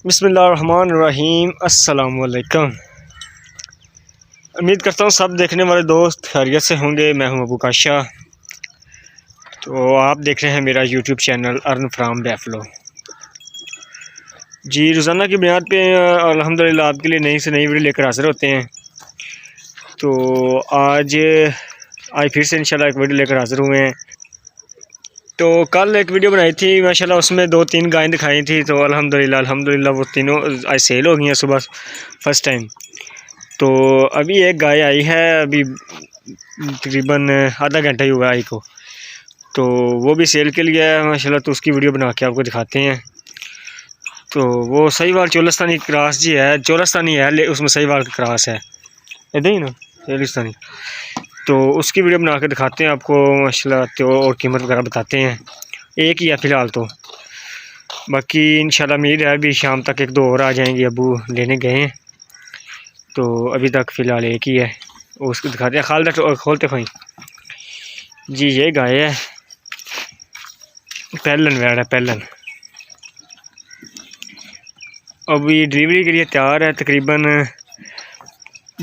बिस्मिल्लाहिर्रहमानिर्रहीम। अस्सलाम वालेकुम। उम्मीद करता हूँ सब देखने वाले दोस्त खैरियत से होंगे। मैं हूँ अबू काशा। तो आप देख रहे हैं मेरा यूट्यूब चैनल अर्न फ्राम बैफलो। जी, रोज़ाना की बुनियाद पे अल्हम्दुलिल्लाह आपके लिए नई से नई वीडियो लेकर हाजिर होते हैं। तो आज फिर से इंशाल्लाह एक वीडियो लेकर हाजिर हुए हैं। तो कल एक वीडियो बनाई थी माशाल्लाह, उसमें 2-3 गायें दिखाई थी। तो अल्हम्दुलिल्लाह वो तीनों आज सेल हो गई हैं सुबह फर्स्ट टाइम। तो अभी एक गाय आई है, अभी तकरीबन आधा घंटा ही हुआ आई को। तो वो भी सेल के लिए है माशाल्लाह। तो उसकी वीडियो बना के आपको दिखाते हैं। तो वो सहीवाल चोलस्तानी क्रॉस जी है, चोलस्तानी है, उसमें सहीवाल क्रॉस है, इधर ही ना चोलस्तानी। तो उसकी वीडियो बना के दिखाते हैं आपको माशाल्लाह। तो और कीमत वगैरह बताते हैं। एक ही है फ़िलहाल तो, बाकी इंशाल्लाह उम्मीद है अभी शाम तक 1-2 और आ जाएंगे। अबू लेने गए हैं तो अभी तक फ़िलहाल एक ही है। उसको दिखाते हैं। खालदा खोलते खोई जी, ये गाय है, पहलन वैड है, पहलन। अभी डिलीवरी के लिए तैयार है। तकरीबन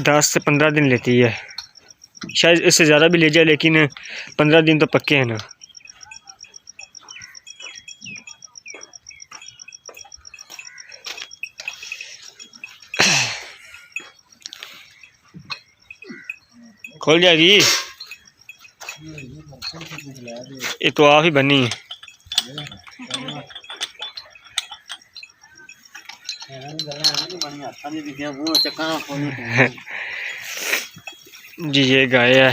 10 से 15 दिन लेती है, शायद इससे ज़्यादा भी ले जाए, लेकिन 15 दिन तो पक्के हैं ना। खोल जाएगी ये तो आप ही बनी है। जी, ये गाय है,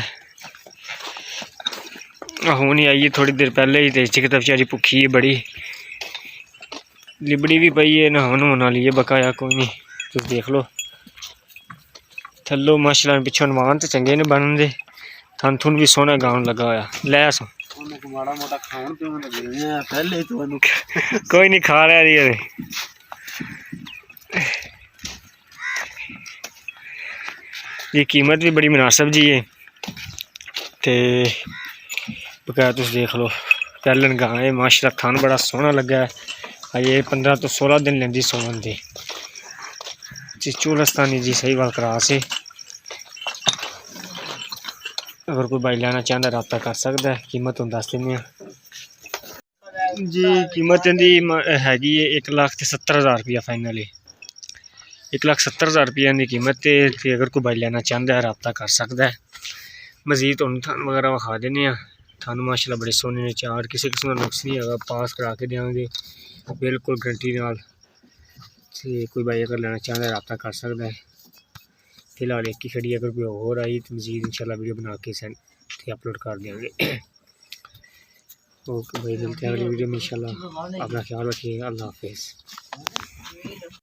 हूँ आई है थोड़ी देर पहले ही। तो बेचारी भुखी है बड़ी, लिबड़ी भी पई है, नहान होने वाली है बकाया। कोई नहीं, तुम देख लो थल्लो माशाल्लाह। पिछों नवान तो चंगे ने बनन दे, थन थुन भी सोहना गाउन लगा होया। लै सो कोई नहीं, खा रहा है। ये कीमत भी बड़ी मुनासिब जी है। ते बकाया तुम देख लो, पहलन गां है माशाल्लाह। थन बड़ा सोहना लगा है। ये 15 तो 16 दिन लेंदी सोवन दे। जी, चोलस्तानी जी सहीवाल क्रॉस है। अगर कोई भाई लेना चाहता रब्ता कर सकता है। कीमत हम दस दें जी। कीमत इनकी हैगी है 1,70,000 रुपया फाइनल है। 1,70,000 रुपया की कीमत है। अगर कोई भाई लेना चाहता है रब्ता कर सकता है। मजीद हम थान वगैरह विखा देने। थान माशाल्लाह बड़े सोने ने चार, किसी किस्म का नुक्स नहीं है, पास करा के देंगे बिल्कुल गारंटी नाल। कोई भाई अगर लेना चाहता है रब्ता कर सकता है। फिलहाल एक ही खड़ी, अगर कोई और आई तो मजीद इंशाल्लाह वीडियो बना के सेंड अपलोड कर देंगे। ओके भाई, मिलते हैं अगली वीडियो में इंशाल्लाह। अपना ख्याल रखिएगा। अल्लाह हाफिज़।